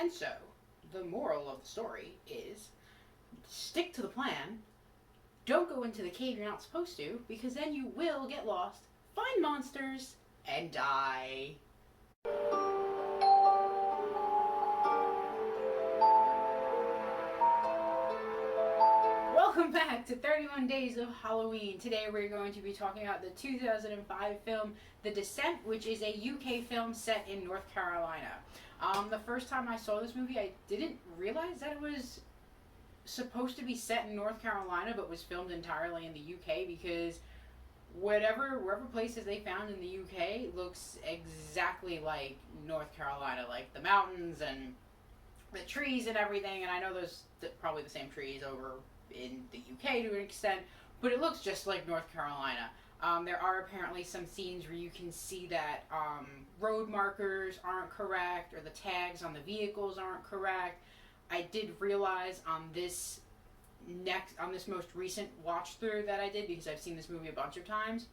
And so, the moral of the story is stick to the plan. Don't go into the cave you're not supposed to, because then you will get lost, find monsters, and die. Welcome back to 31 Days of Halloween. Today we're going to be talking about the 2005 film The Descent, which is a UK film set in North Carolina. The first time I saw this movie, I didn't realize that it was supposed to be set in North Carolina, but was filmed entirely in the UK, because wherever places they found in the UK looks exactly like North Carolina, like the mountains and the trees and everything. And I know there's probably the same trees over in the UK to an extent, but it looks just like North Carolina. There are apparently some scenes where you can see that road markers aren't correct, or the tags on the vehicles aren't correct. I did realize on this most recent watch through that I did, because I've seen this movie a bunch of times,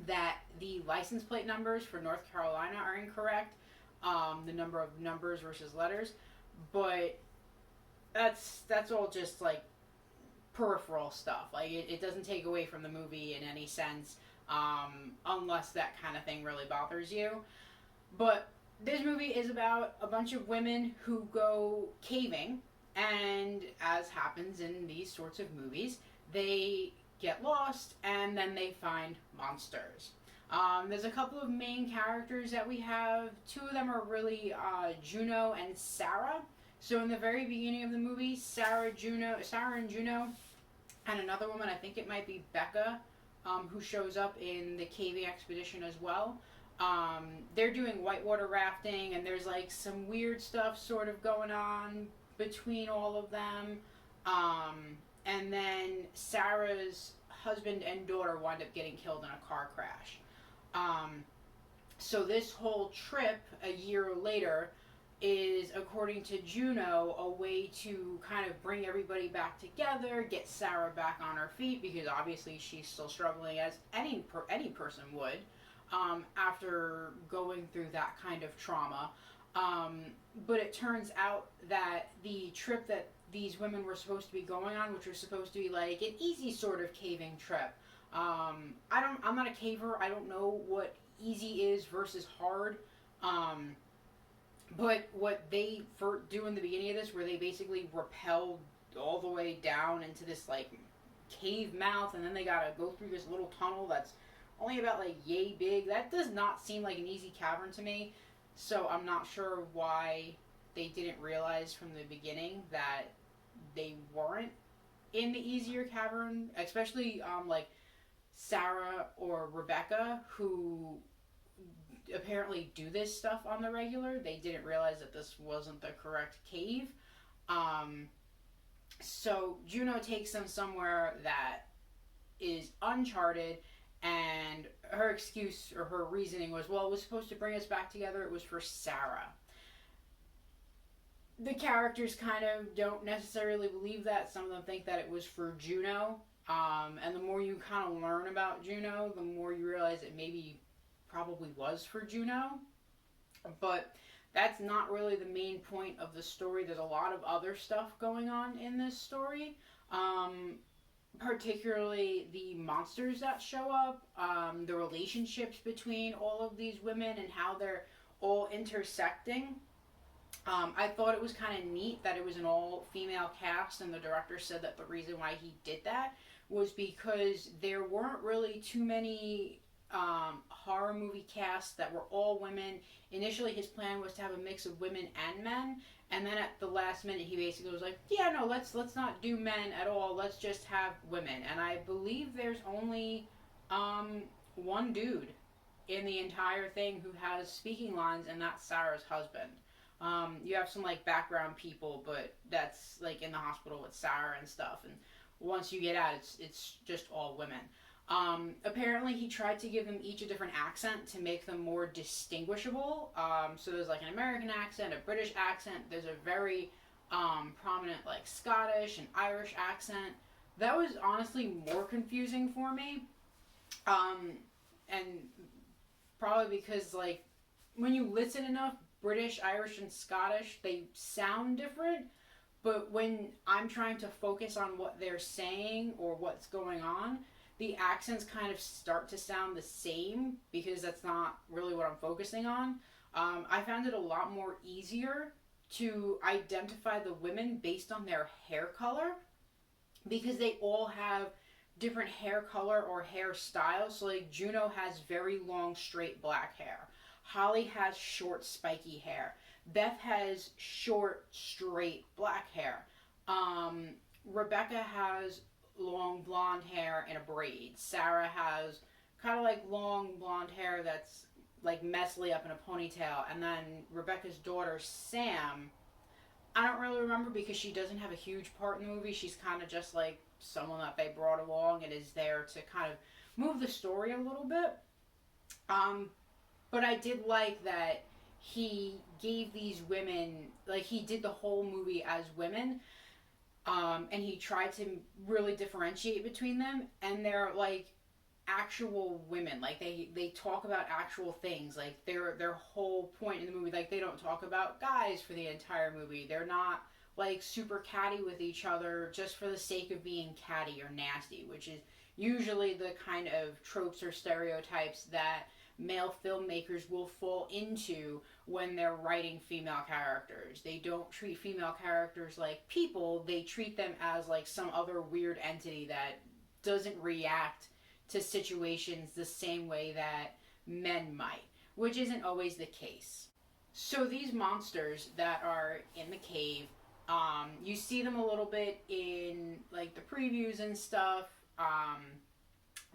that the license plate numbers for North Carolina are incorrect. The number of numbers versus letters, but that's all just like peripheral stuff. Like it doesn't take away from the movie in any sense, unless that kind of thing really bothers you. But this movie is about a bunch of women who go caving, and as happens in these sorts of movies, they get lost and then they find monsters. There's a couple of main characters that we have. Two of them are really Juno and Sarah. So in the very beginning of the movie, Sarah and Juno, and another woman, I think it might be Becca, who shows up in the caving expedition as well. They're doing whitewater rafting, and there's like some weird stuff sort of going on between all of them. And then Sarah's husband and daughter wind up getting killed in a car crash. So this whole trip, a year later, is, according to Juno, a way to kind of bring everybody back together, get Sarah back on her feet, because obviously she's still struggling, as any person would, after going through that kind of trauma. But it turns out that the trip that these women were supposed to be going on, which was supposed to be like an easy sort of caving trip. I'm not a caver. I don't know what easy is versus hard. But what they do in the beginning of this, where they basically rappel all the way down into this like cave mouth, and then they gotta go through this little tunnel that's only about like yay big. That does not seem like an easy cavern to me. So I'm not sure why they didn't realize from the beginning that they weren't in the easier cavern, especially like Sarah or Rebecca, who apparently do this stuff on the regular. They didn't realize that this wasn't the correct cave. So Juno takes them somewhere that is uncharted, and her excuse or her reasoning was, well, it was supposed to bring us back together. It was for Sarah. The characters kind of don't necessarily believe that. Some of them think that it was for Juno. And the more you kind of learn about Juno, the more you realize it maybe probably was for Juno. But that's not really the main point of the story. There's a lot of other stuff going on in this story. Particularly the monsters that show up, the relationships between all of these women and how they're all intersecting. I thought it was kind of neat that it was an all-female cast, and the director said that the reason why he did that was because there weren't really too many horror movie casts that were all women. Initially, his plan was to have a mix of women and men, and then at the last minute, he basically was like, "Yeah, no, let's not do men at all. Let's just have women." And I believe there's only one dude in the entire thing who has speaking lines, and that's Sarah's husband. You have some like background people, but that's like in the hospital with Sarah and stuff. And once you get out, it's just all women. Apparently he tried to give them each a different accent to make them more distinguishable. So there's like an American accent, a British accent, there's a very prominent like Scottish and Irish accent. That was honestly more confusing for me. And probably because like when you listen enough, British, Irish, and Scottish, they sound different, but when I'm trying to focus on what they're saying or what's going on, the accents kind of start to sound the same because that's not really what I'm focusing on. I found it a lot more easier to identify the women based on their hair color because they all have different hair color or hairstyles. So, like, Juno has very long, straight black hair. Holly has short, spiky hair. Beth has short, straight black hair. Rebecca has long blonde hair in a braid. Sarah has kind of like long blonde hair that's like messily up in a ponytail. And then Rebecca's daughter, Sam, I don't really remember because she doesn't have a huge part in the movie. She's kind of just like someone that they brought along and is there to kind of move the story a little bit. But I did like that he gave these women, like, he did the whole movie as women, and he tried to really differentiate between them, and they're like actual women. Like, they talk about actual things. Like, their whole point in the movie, like, they don't talk about guys for the entire movie. They're not like super catty with each other just for the sake of being catty or nasty, which is usually the kind of tropes or stereotypes that male filmmakers will fall into when they're writing female characters. They don't treat female characters like people, they treat them as like some other weird entity that doesn't react to situations the same way that men might, which isn't always the case. So these monsters that are in the cave, you see them a little bit in like the previews and stuff.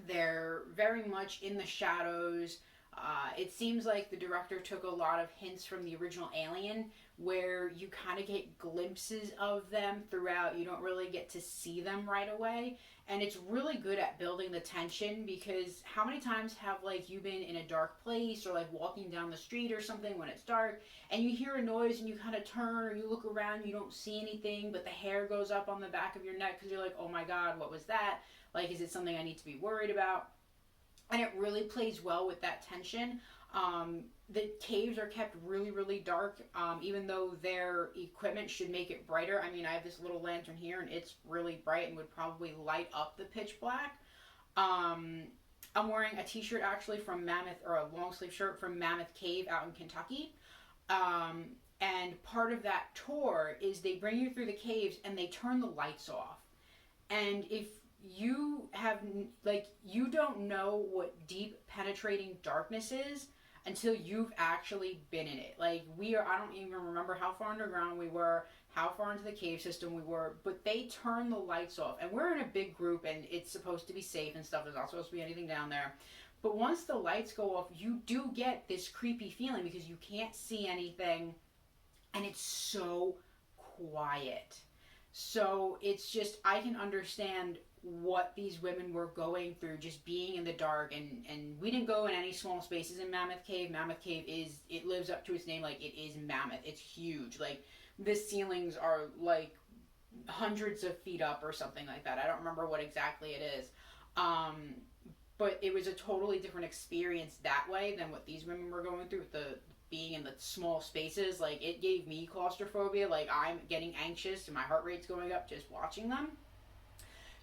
They're very much in the shadows. It seems like the director took a lot of hints from the original Alien, where you kind of get glimpses of them throughout. You don't really get to see them right away. And it's really good at building the tension, because how many times have like you been in a dark place or like walking down the street or something when it's dark and you hear a noise and you kind of turn or you look around, you don't see anything, but the hair goes up on the back of your neck because you're like, oh my God, what was that? Like, is it something I need to be worried about? And it really plays well with that tension. The caves are kept really, really dark, even though their equipment should make it brighter. I mean, I have this little lantern here, and it's really bright and would probably light up the pitch black. I'm wearing a t-shirt, actually, from Mammoth, or a long-sleeve shirt from Mammoth Cave out in Kentucky. And part of that tour is they bring you through the caves, and they turn the lights off. And if you have, like, you don't know what deep penetrating darkness is until you've actually been in it. Like, I don't even remember how far underground we were, how far into the cave system we were, but they turn the lights off. And we're in a big group, and it's supposed to be safe and stuff. There's not supposed to be anything down there. But once the lights go off, you do get this creepy feeling because you can't see anything, and it's so quiet. So it's just, I can understand what these women were going through just being in the dark, and we didn't go in any small spaces in Mammoth Cave. Mammoth Cave it lives up to its name. Like, it is mammoth. It's huge. Like, the ceilings are like hundreds of feet up or something like that. I don't remember what exactly it is. But it was a totally different experience that way than what these women were going through with the being in the small spaces. Like, it gave me claustrophobia. Like, I'm getting anxious and my heart rate's going up just watching them.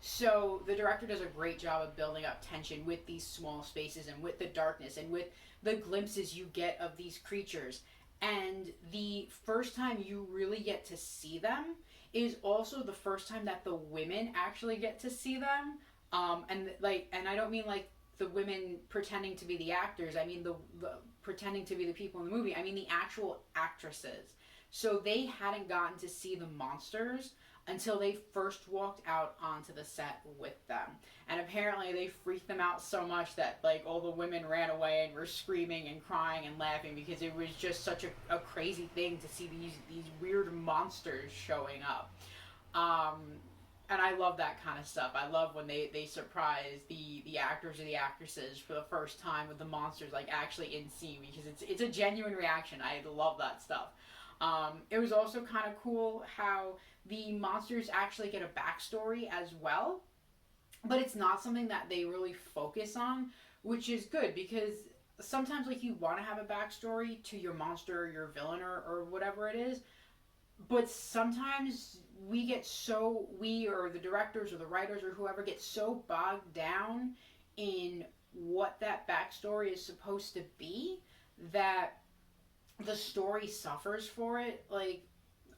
So the director does a great job of building up tension with these small spaces and with the darkness and with the glimpses you get of these creatures. And the first time you really get to see them is also the first time that the women actually get to see them. And I don't mean like the women pretending to be the actors. I mean the pretending to be the people in the movie. I mean the actual actresses. So they hadn't gotten to see the monsters until they first walked out onto the set with them. And apparently they freaked them out so much that like all the women ran away and were screaming and crying and laughing because it was just such a crazy thing to see these weird monsters showing up. And I love that kind of stuff. I love when they surprise the actors or the actresses for the first time with the monsters like actually in scene, because it's a genuine reaction. I love that stuff. It was also kind of cool how the monsters actually get a backstory as well, but it's not something that they really focus on, which is good because sometimes like you want to have a backstory to your monster or your villain or whatever it is, but sometimes we or the directors or the writers or whoever gets so bogged down in what that backstory is supposed to be that the story suffers for it. Like,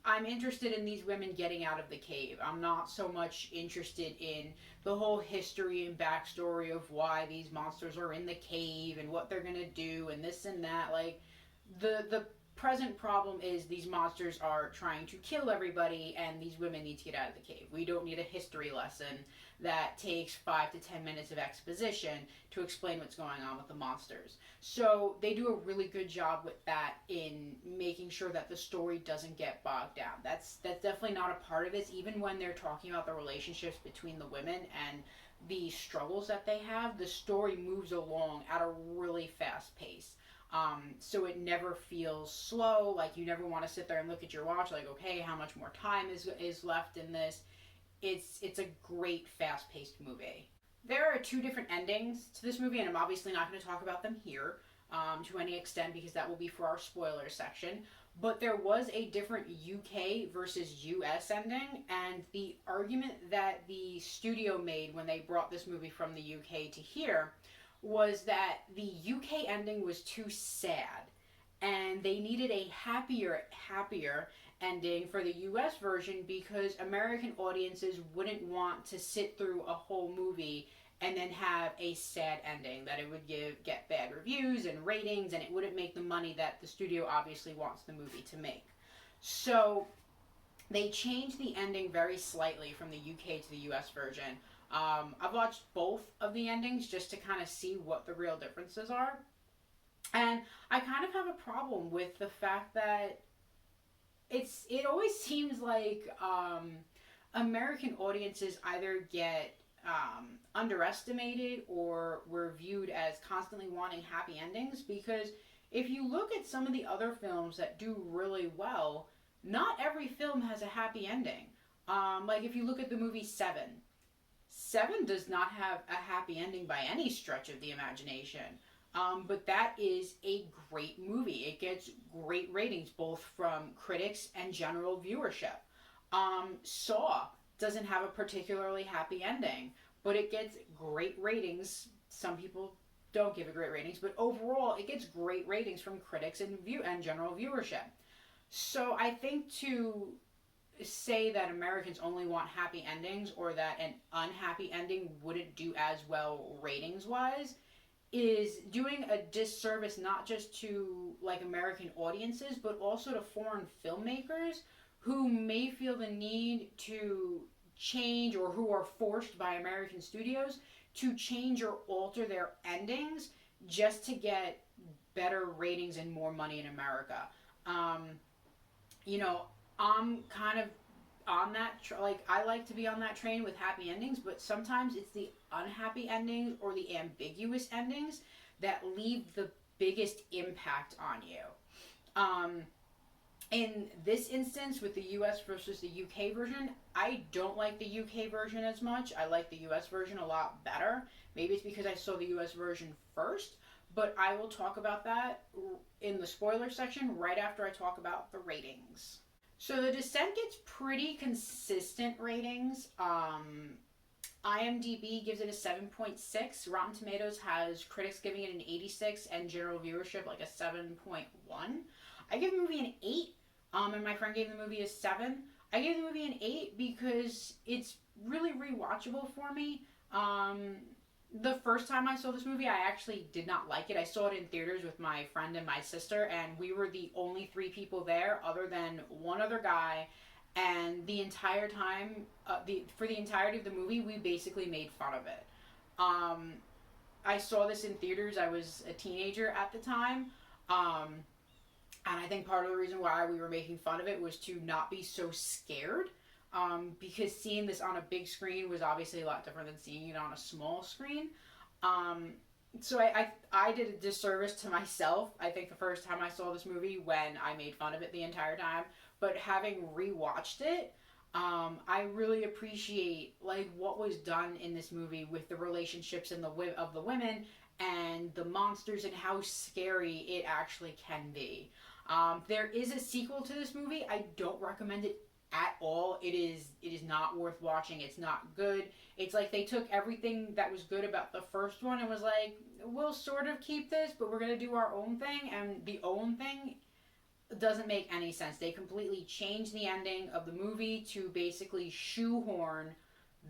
I'm interested in these women getting out of the cave. I'm not so much interested in the whole history and backstory of why these monsters are in the cave and what they're gonna do and this and that. Like, the present problem is these monsters are trying to kill everybody and these women need to get out of the cave. We don't need a history lesson that takes 5 to 10 minutes of exposition to explain what's going on with the monsters. So they do a really good job with that in making sure that the story doesn't get bogged down. That's definitely not a part of this, even when they're talking about the relationships between the women and the struggles that they have. The story moves along at a really fast pace. So it never feels slow. Like, you never want to sit there and look at your watch like, okay, how much more time is left in this. It's a great fast-paced movie. There are two different endings to this movie, and I'm obviously not going to talk about them here to any extent because that will be for our spoiler section. But there was a different UK versus US ending, and the argument that the studio made when they brought this movie from the UK to here was that the UK ending was too sad and they needed a happier ending for the US version because American audiences wouldn't want to sit through a whole movie and then have a sad ending, that it would get bad reviews and ratings, and it wouldn't make the money that the studio obviously wants the movie to make. So they changed the ending very slightly from the UK to the US version. I've watched both of the endings just to kind of see what the real differences are. And I kind of have a problem with the fact that it always seems like American audiences either get underestimated or were viewed as constantly wanting happy endings, because if you look at some of the other films that do really well, not every film has a happy ending. Like, if you look at the movie Seven does not have a happy ending by any stretch of the imagination. But that is a great movie. It gets great ratings both from critics and general viewership. Saw doesn't have a particularly happy ending, but it gets great ratings. Some people don't give it great ratings, but overall it gets great ratings from critics and general viewership. So I think to say that Americans only want happy endings, or that an unhappy ending wouldn't do as well ratings wise, is doing a disservice not just to like American audiences but also to foreign filmmakers who may feel the need to change, or who are forced by American studios to change or alter their endings just to get better ratings and more money in America. You know, I'm kind of on that like, I like to be on that train with happy endings, but sometimes it's the unhappy endings or the ambiguous endings that leave the biggest impact on you. In this instance, with the US versus the UK version, I don't like the UK version as much. I like the US version a lot better. Maybe it's because I saw the US version first, but I will talk about that in the spoiler section right after I talk about the ratings. So The Descent gets pretty consistent ratings. IMDb gives it a 7.6. Rotten Tomatoes has critics giving it an 86 and general viewership like a 7.1. I give the movie an 8, and my friend gave the movie a 7. I gave the movie an 8 because it's really rewatchable for me. The first time I saw this movie, I actually did not like it. I saw it in theaters with my friend and my sister, and we were the only 3 people there other than one other guy. And the entire time, for the entirety of the movie, we basically made fun of it. I saw this in theaters. I was a teenager at the time. And I think part of the reason why we were making fun of it was to not be so scared. Because seeing this on a big screen was obviously a lot different than seeing it on a small screen. So I did a disservice to myself, I think, the first time I saw this movie when I made fun of it the entire time. But having rewatched it, I really appreciate like what was done in this movie with the relationships of the women and the monsters and how scary it actually can be. There is a sequel to this movie. I don't recommend it at all. It is not worth watching. It's not good. It's like they took everything that was good about the first one and was like, we'll sort of keep this, but we're gonna do our own thing. And the own thing doesn't make any sense. They completely changed the ending of the movie to basically shoehorn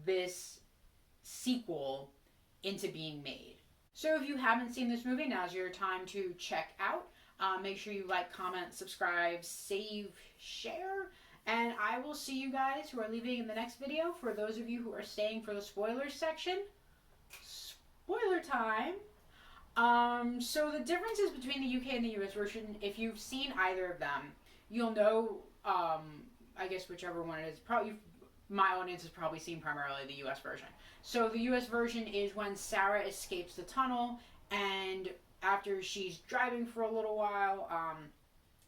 this sequel into being made. So if you haven't seen this movie, now's your time to check out. Make sure you like, comment, subscribe, save, share, and I will see you guys who are leaving in the next video. For those of you who are staying for the spoilers section, spoiler time. So the differences between the UK and the US version, if you've seen either of them, you'll know, I guess whichever one it is, probably my audience has probably seen primarily the US version. So the US version is when Sarah escapes the tunnel, and after she's driving for a little while,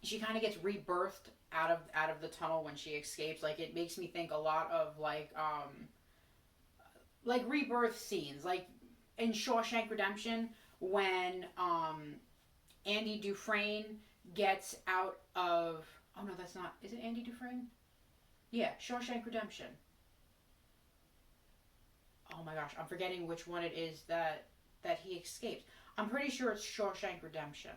she kind of gets rebirthed out of the tunnel when she escapes. Like, it makes me think a lot of like rebirth scenes, like in Shawshank Redemption, when Andy Dufresne gets out of, oh no, that's not, is it Andy Dufresne? Yeah, Shawshank Redemption. Oh my gosh, I'm forgetting which one it is that he escapes. I'm pretty sure it's Shawshank Redemption.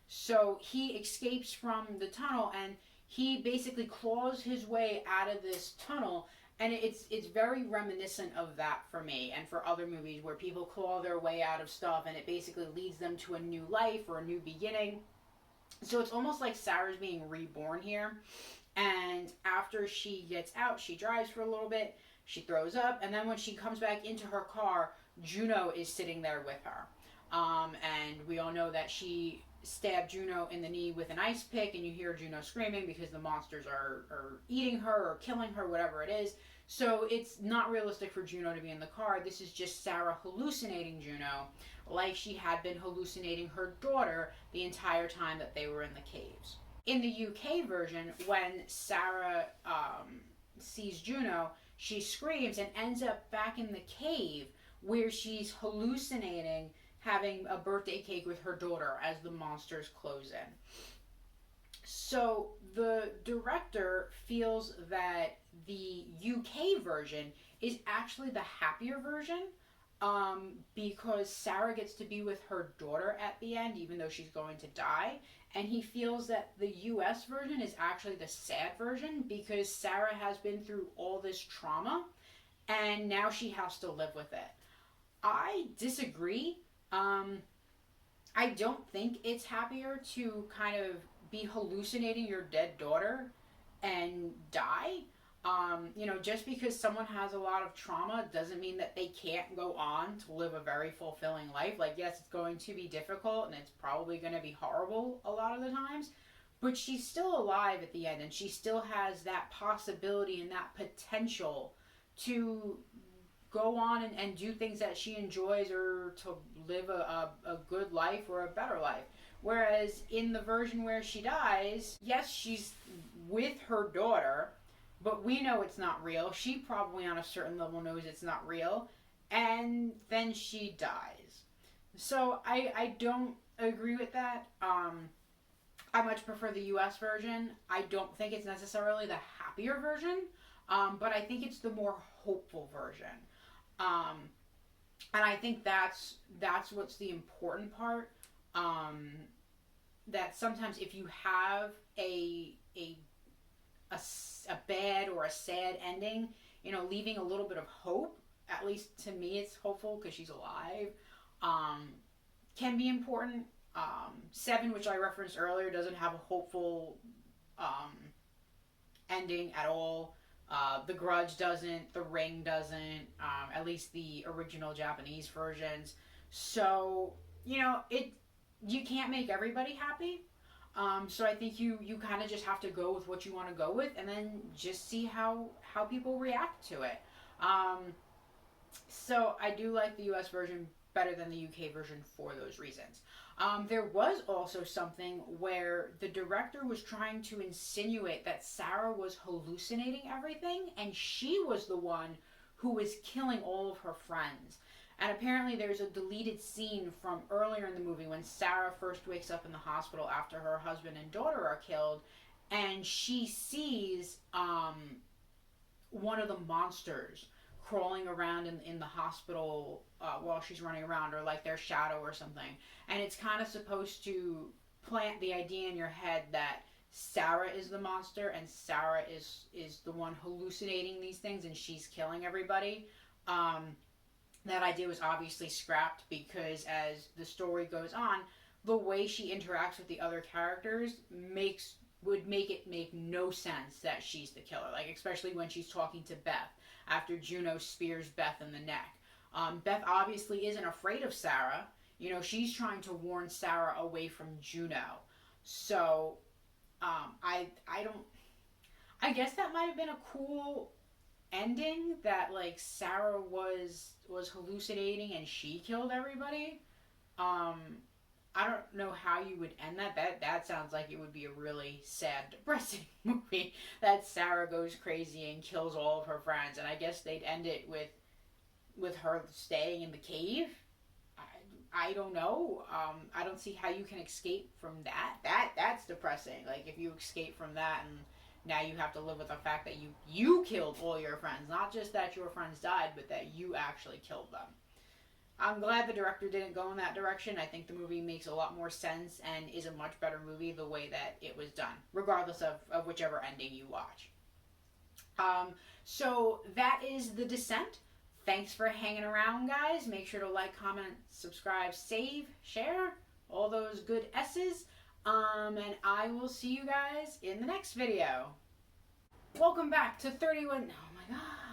So he escapes from the tunnel, and he basically claws his way out of this tunnel, and it's very reminiscent of that for me and for other movies where people claw their way out of stuff, and it basically leads them to a new life or a new beginning. So it's almost like Sarah's being reborn here. And after she gets out, she drives for a little bit, she throws up, and then when she comes back into her car, Juno is sitting there with her. And we all know that she stabbed Juno in the knee with an ice pick, and you hear Juno screaming because the monsters are eating her or killing her, whatever it is. So it's not realistic for Juno to be in the car. This is just Sarah hallucinating Juno, like she had been hallucinating her daughter the entire time that they were in the caves. In the UK version, when Sarah sees Juno, she screams and ends up back in the cave where she's hallucinating having a birthday cake with her daughter as the monsters close in. So the director feels that the UK version is actually the happier version, because Sarah gets to be with her daughter at the end, even though she's going to die. And he feels that the US version is actually the sad version because Sarah has been through all this trauma and now she has to live with it. I disagree. I don't think it's happier to kind of be hallucinating your dead daughter and die. Just because someone has a lot of trauma doesn't mean that they can't go on to live a very fulfilling life. Like, yes, it's going to be difficult and it's probably going to be horrible a lot of the times, but she's still alive at the end, and she still has that possibility and that potential to go on and do things that she enjoys, or to live a good life or a better life. Whereas in the version where she dies, yes, she's with her daughter, but we know it's not real. She probably on a certain level knows it's not real. And then she dies. So I don't agree with that. I much prefer the US version. I don't think it's necessarily the happier version, but I think it's the more hopeful version. And I think that's what's the important part. That sometimes if you have a bad or a sad ending, leaving a little bit of hope, at least to me it's hopeful because she's alive, can be important. Seven, which I referenced earlier, doesn't have a hopeful ending at all. The Grudge doesn't, The Ring doesn't, at least the original Japanese versions. So, you can't make everybody happy. So I think you kind of just have to go with what you want to go with, and then just see how people react to it. So I do like the US version better than the UK version for those reasons. There was also something where the director was trying to insinuate that Sarah was hallucinating everything, and she was the one who was killing all of her friends. And apparently there's a deleted scene from earlier in the movie when Sarah first wakes up in the hospital after her husband and daughter are killed, and she sees one of the monsters crawling around in the hospital while she's running around, or like their shadow or something. And it's kind of supposed to plant the idea in your head that Sarah is the monster and Sarah is the one hallucinating these things and she's killing everybody. That idea was obviously scrapped because as the story goes on, the way she interacts with the other characters would make it make no sense that she's the killer. Like, especially when she's talking to Beth after Juno spears Beth in the neck. Beth obviously isn't afraid of Sarah. You know, she's trying to warn Sarah away from Juno. So, I don't. I guess that might have been a cool ending, that like Sarah was hallucinating and she killed everybody. I don't know how you would end that. That sounds like it would be a really sad, depressing movie. That Sarah goes crazy and kills all of her friends, and I guess they'd end it with her staying in the cave. I don't know. I don't see how you can escape from that. That's depressing. Like, if you escape from that and now you have to live with the fact that you killed all your friends. Not just that your friends died, but that you actually killed them. I'm glad the director didn't go in that direction. I think the movie makes a lot more sense and is a much better movie the way that it was done, regardless of whichever ending you watch. So that is The Descent. Thanks for hanging around, guys. Make sure to like, comment, subscribe, save, share, all those good S's. And I will see you guys in the next video. Welcome back to 31... Oh my god.